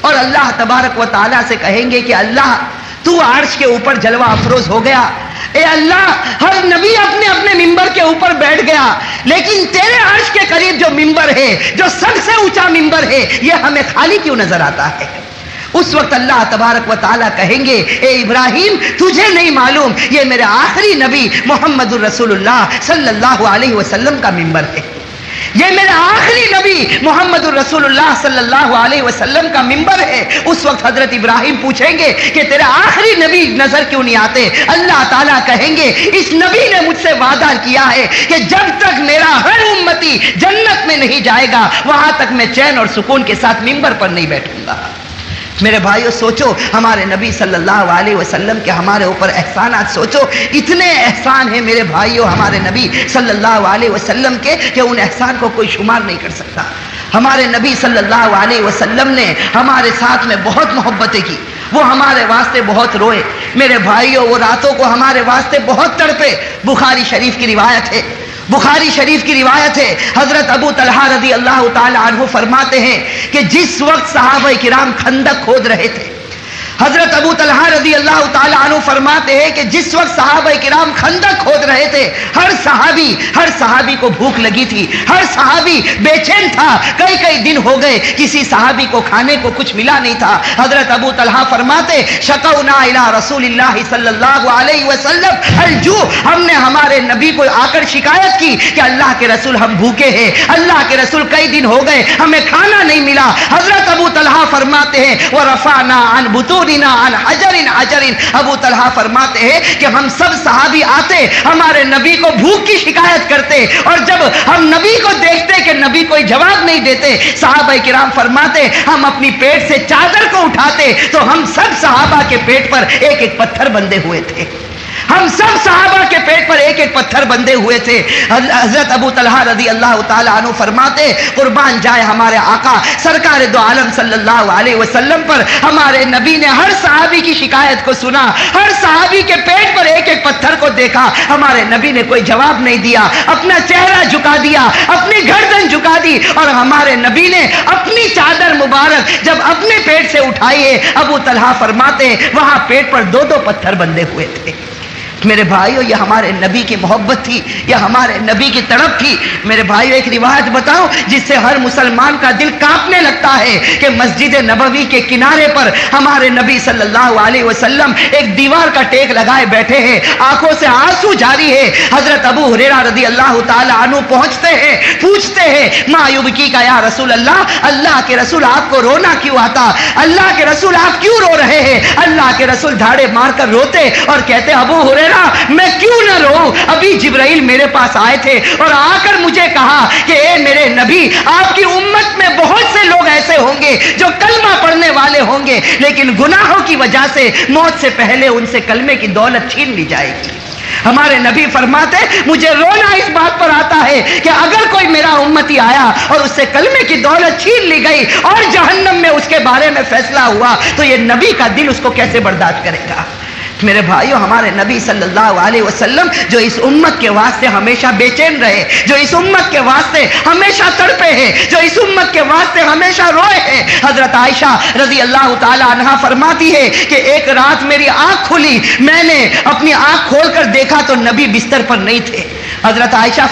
اور اللہ تبارک و تعالیٰ سے کہیں گے کہ اللہ تو عرش کے اوپر جلوہ افروز ہو گیا، اے اللہ ہر نبی اپنے اپنے ممبر کے اوپر بیٹھ گیا، لیکن تیرے عرش کے قریب جو ممبر ہے، جو سب سے اونچا ممبر ہے، یہ ہمیں خالی کیوں نظر آتا ہے؟ اس وقت اللہ تبارک و تعالیٰ کہیں گے اے ابراہیم تجھے نہیں معلوم یہ میرے آخری نبی محمد الرسول اللہ صلی اللہ علیہ وسلم کا ممبر ہے، یہ میرے آخری نبی محمد الرسول اللہ صلی اللہ علیہ وسلم کا ممبر ہے۔ اس وقت حضرت ابراہیم پوچھیں گے کہ تیرے آخری نبی نظر کیوں نہیں آتے؟ اللہ تعالیٰ کہیں گے اس نبی نے مجھ سے وعدہ کیا ہے کہ جب تک میرا ہر امتی جنت میں نہیں جائے گا وہاں تک میں چین اور سکون کے ساتھ ممبر پر نہیں بیٹھوں گا۔ میرے بھائیو سوچو ہمارے نبی صلی اللہ علیہ وسلم کے ہمارے اوپر احسانات، سوچو اتنے احسان ہیں میرے بھائیو ہمارے نبی صلی اللہ علیہ وسلم کے کہ ان احسان کو کوئی شمار نہیں کر سکتا۔ ہمارے نبی صلی اللہ علیہ وسلم نے ہمارے ساتھ میں بہت محبتیں کی، وہ ہمارے واسطے بہت روئے میرے بھائیو، وہ راتوں کو ہمارے واسطے بہت تڑپے۔ بخاری شریف کی روایت ہے، بخاری شریف کی روایت ہے، حضرت ابو طلحہ رضی اللہ تعالی عنہ فرماتے ہیں کہ جس وقت صحابہ کرام خندق کھود رہے تھے، حضرت ابو طلحہ رضی اللہ تعالی عنہ فرماتے ہیں کہ جس وقت صحابہ کرام خندق کھود رہے تھے ہر صحابی کو بھوک لگی تھی، ہر صحابی بے چین تھا، کئی دن ہو گئے کسی صحابی کو کھانے کو کچھ ملا نہیں تھا۔ حضرت ابو طلحہ فرماتے شکونا الی رسول اللہ صلی اللہ علیہ وسلم الجوع، ہم نے ہمارے نبی کو آ کر شکایت کی کہ اللہ کے رسول ہم بھوکے ہیں، اللہ کے رسول کئی دن ہو گئے ہمیں کھانا نہیں ملا۔ حضرت ابو طلحہ فرماتے ہیں ورفعنا عن بطون عن حجر ابو طلحہ فرماتے ہیں کہ ہم سب صحابی آتے ہمارے نبی کو بھوک کی شکایت کرتے، اور جب ہم نبی کو دیکھتے کہ نبی کوئی جواب نہیں دیتے، صحابہ کرام فرماتے ہم اپنی پیٹ سے چادر کو اٹھاتے تو ہم سب صحابہ کے پیٹ پر ایک ایک پتھر بندھے ہوئے تھے، ہم سب صحابہ کے پیٹ پر ایک ایک پتھر بندھے ہوئے تھے۔ حضرت ابو طلحہ رضی اللہ تعالی عنہ فرماتے قربان جائے ہمارے آقا سرکار دو عالم صلی اللہ علیہ وسلم پر، ہمارے نبی نے ہر صحابی کی شکایت کو سنا، ہر صحابی کے پیٹ پر ایک ایک پتھر کو دیکھا، ہمارے نبی نے کوئی جواب نہیں دیا، اپنا چہرہ جھکا دیا، اپنی گردن جھکا دی، اور ہمارے نبی نے اپنی چادر مبارک جب اپنے پیٹ سے اٹھائی ہے، ابو طلحہ فرماتے وہاں پیٹ پر دو پتھر بندھے ہوئے تھے۔ میرے بھائیو یہ ہمارے نبی کی محبت تھی، یہ ہمارے نبی کی تڑپ تھی۔ میرے بھائیو ایک روایت بتاؤ جس سے ہر مسلمان کا دل کانپنے لگتا ہے کہ مسجد نبوی کے کنارے پر ہمارے نبی صلی اللہ علیہ وسلم ایک دیوار کا ٹیک لگائے بیٹھے ہیں، آنکھوں سے آنسو جاری ہے۔ حضرت ابو ہریرہ رضی اللہ تعالی عنہ پہنچتے ہیں، پوچھتے ہیں ما یبکی کا یا رسول اللہ، اللہ کے رسول آپ کو رونا کیوں آتا؟ اللہ کے رسول آپ کیوں رو رہے ہیں؟ اللہ کے رسول دھاڑے مار کر روتے اور کہتے ابو ہریرہ میں کیوں نہ رو، ابھی جبرائیل میرے پاس آئے تھے اور آ کر مجھے کہا کہ اے میرے نبی آپ کی امت میں بہت سے لوگ ایسے ہوں گے جو کلمہ پڑھنے والے ہوں گے لیکن گناہوں کی وجہ سے موت سے پہلے ان سے کلمے کی دولت چھین لی جائے گی۔ ہمارے نبی فرماتے مجھے رونا اس بات پر آتا ہے کہ اگر کوئی میرا امتی آیا اور اس سے کلمے کی دولت چھین لی گئی اور جہنم میں اس کے بارے میں فیصلہ ہوا تو یہ نبی کا دل اس کو کیسے برداشت کرے گا؟ میرے بھائیو ہمارے نبی صلی اللہ علیہ وسلم جو اس امت کے واسطے ہمیشہ بے چین رہے، جو اس امت کے واسطے ہمیشہ تڑپے ہیں، جو اس امت کے واسطے ہمیشہ روئے ہیں۔ حضرت عائشہ رضی اللہ تعالی عنہا فرماتی ہے کہ ایک رات میری آنکھ کھلی، میں نے اپنی آنکھ کھول کر دیکھا تو نبی بستر پر نہیں تھے۔ حضرت عائشہ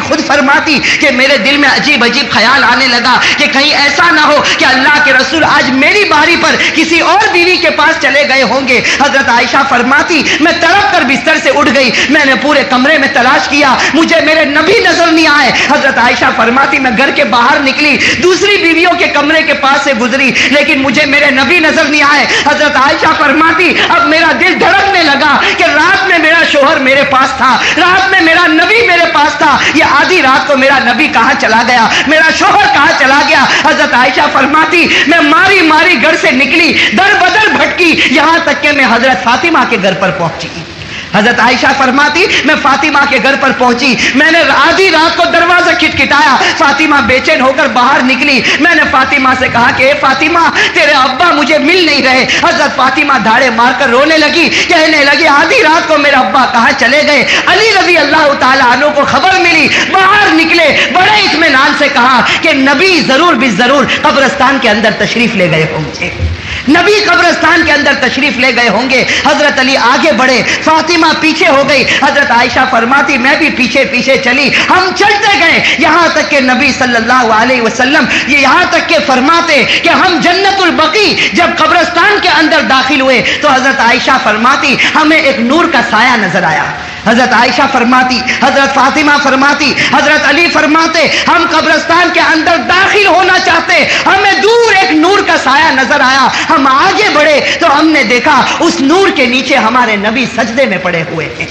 خود فرماتی کہ میرے دل میں عجیب خیال آنے لگا کہ کہیں ایسا نہ ہو کہ اللہ کے رسول آج میری باری پر کسی اور بیوی کے پاس چلے گئے ہوں گے۔ حضرت عائشہ فرماتی میں تڑپ کر بستر سے اٹھ گئی، میں نے پورے کمرے میں تلاش کیا، مجھے میرے نبی نظر نہیں آئے۔ حضرت عائشہ فرماتی میں گھر کے باہر نکلی، دوسری بیویوں کے کمرے کے پاس سے گزری لیکن مجھے میرے نبی نظر نہیں آئے۔ حضرت عائشہ فرماتی اب میرا دل دھڑکنے لگا کہ رات میں میرا شوہر میرے پاس تھا، رات میں میرا نبی میرے پاس تھا، یہ آدھی رات کو میرا نبی کہاں چلا گیا، میرا شوہر کہاں چلا گیا؟ حضرت عائشہ فرماتی میں ماری ماری گھر سے نکلی، در بدر بھٹکی، یہاں تک کہ میں حضرت فاطمہ کے گھر پر پہنچی۔ حضرت عائشہ فرماتی میں فاطمہ کے گھر پر پہنچی، میں نے آدھی رات کو دروازہ کھٹکھٹایا، فاطمہ بے چین ہو کر باہر نکلی، میں نے فاطمہ سے کہا کہ اے فاطمہ تیرے ابا مجھے مل نہیں رہے۔ حضرت فاطمہ دھاڑے مار کر رونے لگی، کہنے لگی آدھی رات کو میرے ابا کہاں چلے گئے؟ علی رضی اللہ تعالیٰ عنہ کو خبر ملی، باہر نکلے، بڑے اطمینان سے کہا کہ نبی ضرور بالضرور قبرستان کے اندر تشریف لے گئے ہوں گے، نبی قبرستان کے اندر تشریف لے گئے ہوں گے۔ حضرت علی آگے بڑھے، فاطمہ پیچھے ہو گئی، حضرت عائشہ فرماتی میں بھی پیچھے پیچھے چلی، ہم چلتے گئے یہاں تک کہ نبی صلی اللہ علیہ وسلم یہاں تک کہ فرماتے کہ ہم جنت البقیع جب قبرستان کے اندر داخل ہوئے تو حضرت عائشہ فرماتی ہمیں ایک نور کا سایہ نظر آیا۔ حضرت عائشہ فرماتی، حضرت فاطمہ فرماتی، حضرت علی فرماتے ہم قبرستان کے اندر داخل ہونا چاہتے، ہمیں دور ایک نور کا سایہ نظر آیا، ہم آگے بڑھے تو ہم نے دیکھا اس نور کے نیچے ہمارے نبی سجدے میں پڑے ہوئے ہیں،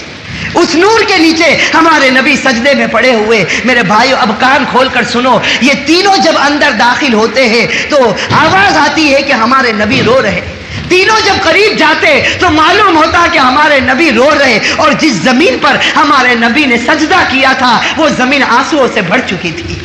اس نور کے نیچے ہمارے نبی سجدے میں پڑے ہوئے۔ میرے بھائیو اب کان کھول کر سنو، یہ تینوں جب اندر داخل ہوتے ہیں تو آواز آتی ہے کہ ہمارے نبی رو رہے، تینوں جب قریب جاتے تو معلوم ہوتا کہ ہمارے نبی رو رہے، اور جس زمین پر ہمارے نبی نے سجدہ کیا تھا وہ زمین آنسوؤں سے بھر چکی تھی،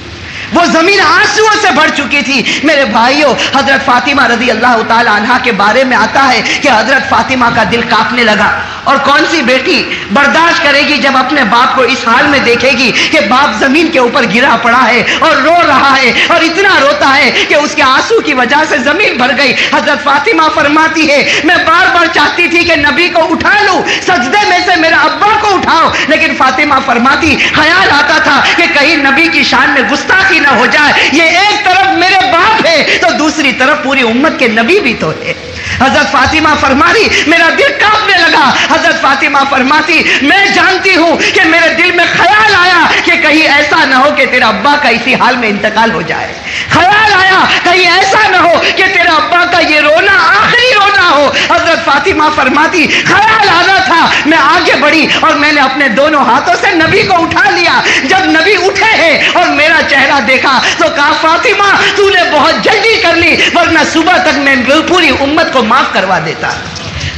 وہ زمین آنسوؤں سے بھر چکی تھی۔ میرے بھائیوں حضرت فاطمہ رضی اللہ تعالی عنہا کے بارے میں آتا ہے کہ حضرت فاطمہ کا دل کانپنے لگا، اور کون سی بیٹی برداشت کرے گی جب اپنے باپ کو اس حال میں دیکھے گی کہ باپ زمین کے اوپر گرا پڑا ہے اور رو رہا ہے، اور اتنا روتا ہے کہ اس کے آنسو کی وجہ سے زمین بھر گئی۔ حضرت فاطمہ فرماتی ہے میں بار بار چاہتی تھی کہ نبی کو اٹھا لوں، سجدے میں سے میرے ابا کو اٹھاؤ، لیکن فاطمہ فرماتی خیال آتا تھا کہ کہیں نبی کی شان میں گستاخی نہ ہو جائے، یہ ایک طرف میرے باپ ہے تو دوسری طرف پوری امت کے نبی بھی تو ہے۔ حضرت فاطمہ فرماتی میرا دل کانپنے لگا، حضرت فاطمہ فرماتی میں جانتی ہوں کہ میرے دل میں خیال آیا کہ کہیں ایسا نہ ہو کہ تیرا ابا کا اسی حال میں انتقال ہو جائے، خیال آیا کہیں ایسا نہ ہو کہ تیرا ابا کا یہ رونا آخری رونا ہو۔ حضرت فاطمہ فرماتی خیال آنا تھا، میں آگے بڑھی اور میں نے اپنے دونوں ہاتھوں سے نبی کو اٹھا لیا۔ جب نبی اٹھے ہیں اور میرا چہرہ دیکھا تو کہا فاطمہ تو نے بہت جلدی کر لی، ورنہ صبح تک میں پوری امت کو معاف کروا دیتا۔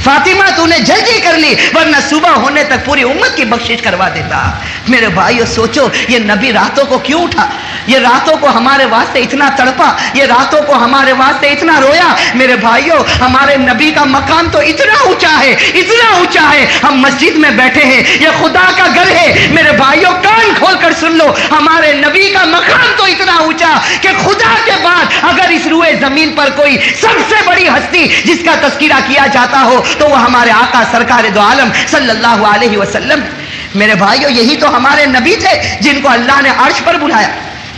فاطمہ تو نے جلدی کر لی ورنہ صبح ہونے تک پوری امت کی بخشش کروا دیتا۔ میرے بھائیو سوچو یہ نبی راتوں کو کیوں اٹھا، یہ راتوں کو ہمارے واسطے اتنا تڑپا، یہ راتوں کو ہمارے واسطے اتنا رویا۔ میرے بھائیو ہمارے نبی کا مقام تو اتنا اونچا ہے، اتنا اونچا ہے، ہم مسجد میں بیٹھے ہیں، یہ خدا کا گھر ہے۔ میرے بھائیو کان کھول کر سن لو، ہمارے نبی کا مقام تو اتنا اونچا کہ خدا کے بعد اگر اس روئے زمین پر کوئی سب سے بڑی ہستی جس کا تذکرہ کیا جاتا ہو تو وہ ہمارے آقا سرکار دو عالم صلی اللہ علیہ وسلم۔ میرے بھائیو یہی تو ہمارے نبی تھے جن کو اللہ نے عرش پر بلایا،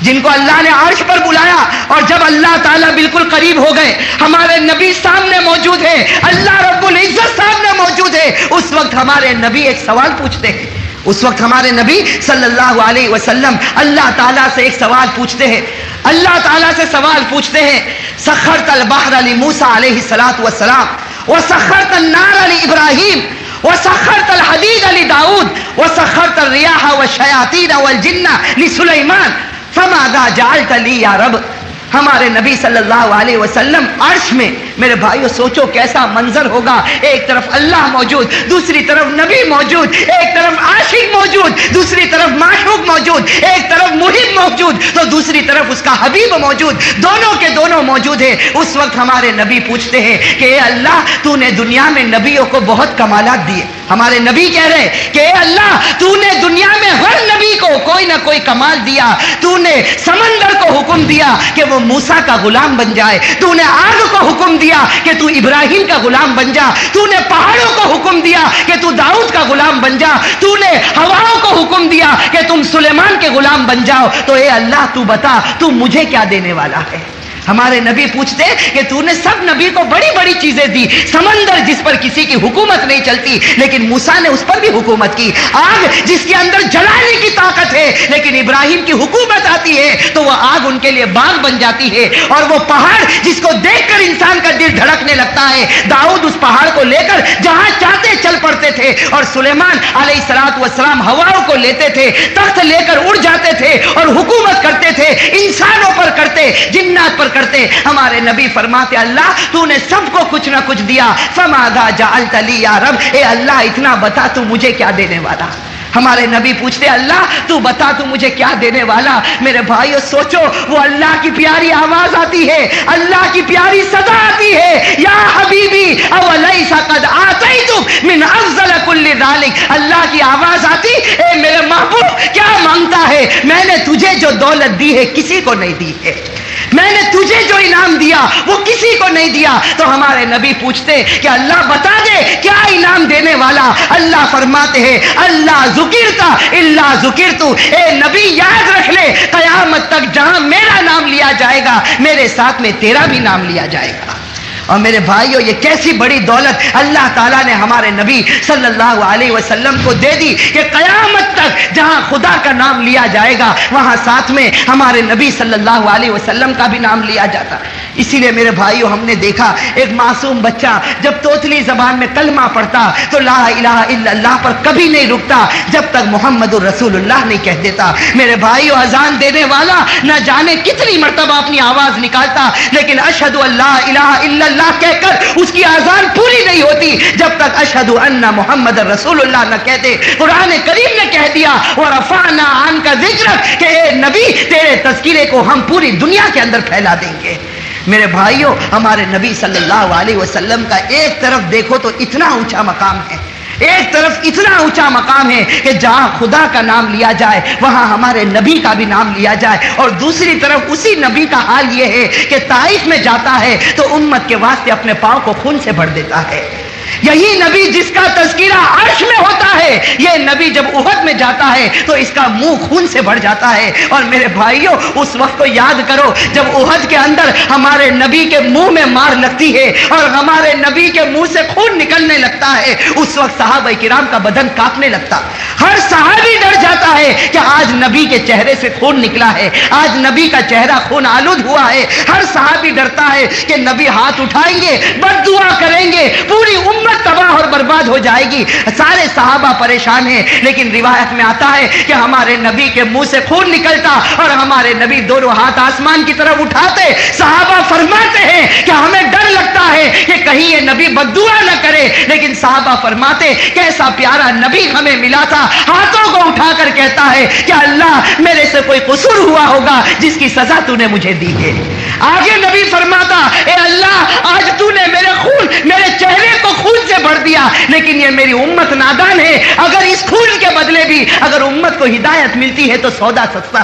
جن کو اللہ نے عرش پر بلایا، اور جب اللہ تعالیٰ بالکل قریب ہو گئے، ہمارے نبی سامنے موجود ہے، اللہ رب العزت سامنے موجود ہے، اس وقت ہمارے نبی ایک سوال پوچھتے ہیں، اس وقت ہمارے نبی صلی اللہ علیہ وسلم اللہ تعالیٰ سے ایک سوال پوچھتے ہیں، اللہ تعالیٰ سے سوال پوچھتے ہیں سخرت البحر لموسیٰ علیہ الصلاۃ والسلام وسخرت النار لابراہیم وسخرت الحدید لداؤد وسخرت الریاح والشیاطین والجن لسلیمان فماذا جعلت لی یا رب۔ ہمارے نبی صلی اللہ علیہ وسلم عرش میں، میرے بھائیو سوچو کیسا منظر ہوگا، ایک طرف اللہ موجود، دوسری طرف نبی موجود، ایک طرف عاشق موجود، دوسری طرف معشوق موجود، ایک طرف محب موجود تو دوسری طرف اس کا حبیب موجود، دونوں کے دونوں موجود ہیں۔ اس وقت ہمارے نبی پوچھتے ہیں کہ اے اللہ تو نے دنیا میں نبیوں کو بہت کمالات دیے۔ ہمارے نبی کہہ رہے کہ اے اللہ تو نے دنیا میں ہر نبی کو کوئی نہ کوئی کمال دیا، تو نے سمندر کو حکم دیا کہ وہ موسیٰ کا غلام بن جائے، تو نے آگ کو حکم دیا کہ تو ابراہیم کا غلام بن جا، تو نے پہاڑوں کو حکم دیا کہ تو داؤد کا غلام بن جا، تو نے ہواؤں کو حکم دیا کہ تم سلیمان کے غلام بن جاؤ، تو اے اللہ تو بتا تو مجھے کیا دینے والا ہے۔ ہمارے نبی پوچھتے کہ تو نے سب نبی کو بڑی بڑی چیزیں دی، سمندر جس پر کسی کی حکومت نہیں چلتی لیکن موسیٰ نے اس پر بھی حکومت کی، آگ جس کے اندر جلانے کی طاقت ہے لیکن ابراہیم کی حکومت آتی ہے تو وہ آگ ان کے لیے باغ بن جاتی ہے، اور وہ پہاڑ جس کو دیکھ کر انسان کا دل دھڑکنے لگتا ہے، داؤد اس پہاڑ کو لے کر جہاں چاہتے چل پڑتے تھے، تھے اور سلیمان علیہ الصلوۃ والسلام ہواؤں کو لیتے تھے, تخت لے کر اڑ جاتے تھے اور حکومت کرتے تھے, انسانوں پر کرتے, جنات پر کرتے. ہمارے نبی فرماتے اللہ تو نے سب کو کچھ نہ کچھ دیا, فماذا جعلت لی یا رب, اے اللہ اتنا بتا تو مجھے کیا دینے والا. ہمارے نبی پوچھتے اللہ تو بتا تو مجھے کیا دینے والا. میرے بھائیو سوچو, وہ اللہ کی پیاری آواز آتی ہے, اللہ کی پیاری صدا آتی ہے, یا حبیبی اولیس قد آتیتک من افضل کل ذالک. اللہ کی آواز آتی, اے میرے محبوب کیا مانگتا ہے, میں نے تجھے جو دولت دی ہے کسی کو نہیں دی ہے, میں نے تجھے جو انعام دیا وہ کسی کو نہیں دیا. تو ہمارے نبی پوچھتے کہ اللہ بتا دے کیا انعام دینے والا. اللہ فرماتے ہیں اللہ ذکرتا الا ذکرتو, اے نبی یاد رکھ لے قیامت تک جہاں میرا نام لیا جائے گا میرے ساتھ میں تیرا بھی نام لیا جائے گا. اور میرے بھائیوں یہ کیسی بڑی دولت اللہ تعالیٰ نے ہمارے نبی صلی اللہ علیہ وسلم کو دے دی کہ قیامت تک جہاں خدا کا نام لیا جائے گا وہاں ساتھ میں ہمارے نبی صلی اللہ علیہ وسلم کا بھی نام لیا جاتا. اسی لیے میرے بھائیوں ہم نے دیکھا ایک معصوم بچہ جب توتلی زبان میں کلمہ پڑھتا تو لا الہ الا اللہ پر کبھی نہیں رکتا جب تک محمد الرسول اللہ نہیں کہہ دیتا. میرے بھائیوں اذان دینے والا نہ جانے کتنی مرتبہ اپنی آواز نکالتا لیکن اشہد ان لا الہ الا اللہ کہہ کر اس کی اذان پوری نہیں ہوتی جب تک اشہد ان محمد الرسول اللہ نہ کہتے. قرآن کریم نے کہہ دیا ورفعنا عنک ذکرک, کہ اے نبی تیرے تذکرے کو ہم پوری دنیا کے اندر پھیلا دیں گے. میرے بھائیوں ہمارے نبی صلی اللہ علیہ وسلم کا ایک طرف دیکھو تو اتنا اونچا مقام ہے, ایک طرف اتنا اونچا مقام ہے کہ جہاں خدا کا نام لیا جائے وہاں ہمارے نبی کا بھی نام لیا جائے, اور دوسری طرف اسی نبی کا حال یہ ہے کہ طائف میں جاتا ہے تو امت کے واسطے اپنے پاؤں کو خون سے بھر دیتا ہے. یہی نبی جس کا تذکرہ عرش میں ہوتا ہے, یہ نبی جب احد میں جاتا ہے تو اس کا منہ خون سے بھر جاتا ہے. اور میرے بھائیوں اس وقت کو یاد کرو جب احد کے اندر ہمارے نبی کے منہ میں مار لگتی ہے اور ہمارے نبی کے منہ سے خون نکلنے لگتا ہے, اس وقت صحابہ کرام کا بدن کانپنے لگتا. ہر صحابی ڈر جاتا ہے کہ آج نبی کے چہرے سے خون نکلا ہے, آج نبی کا چہرہ خون آلود ہوا ہے. ہر صحابی ڈرتا ہے کہ نبی ہاتھ اٹھائیں گے, بد دعا کریں گے, پوری امت تباہ اور برباد ہو جائے گی. سارے صحابہ پریشان ہیں, لیکن روایت میں آتا ہے کہ ہمارے نبی کے منہ سے خون نکلتا اور ہمارے نبی دونوں ہاتھ آسمان کی طرف اٹھاتے. صحابہ فرماتے ہیں کہ ہمیں ڈر لگتا ہے کہ کہیں یہ نبی بد دعا نہ کرے, لیکن صحابہ فرماتے کیسا پیارا نبی ہمیں ملا تھا, ہاتھوں کو اٹھا کر کہتا ہے کہ اللہ میرے سے کوئی قصور ہوا ہوگا جس کی سزا تو نے مجھے دی ہے. آگے نبی فرماتا اے اللہ آج تو نے میرے خون, میرے چہرے کو خون سے بھر دیا, لیکن یہ میری امت نادان ہے, اگر اس خون کے بدلے بھی اگر امت کو ہدایت ملتی ہے تو سودا سستا.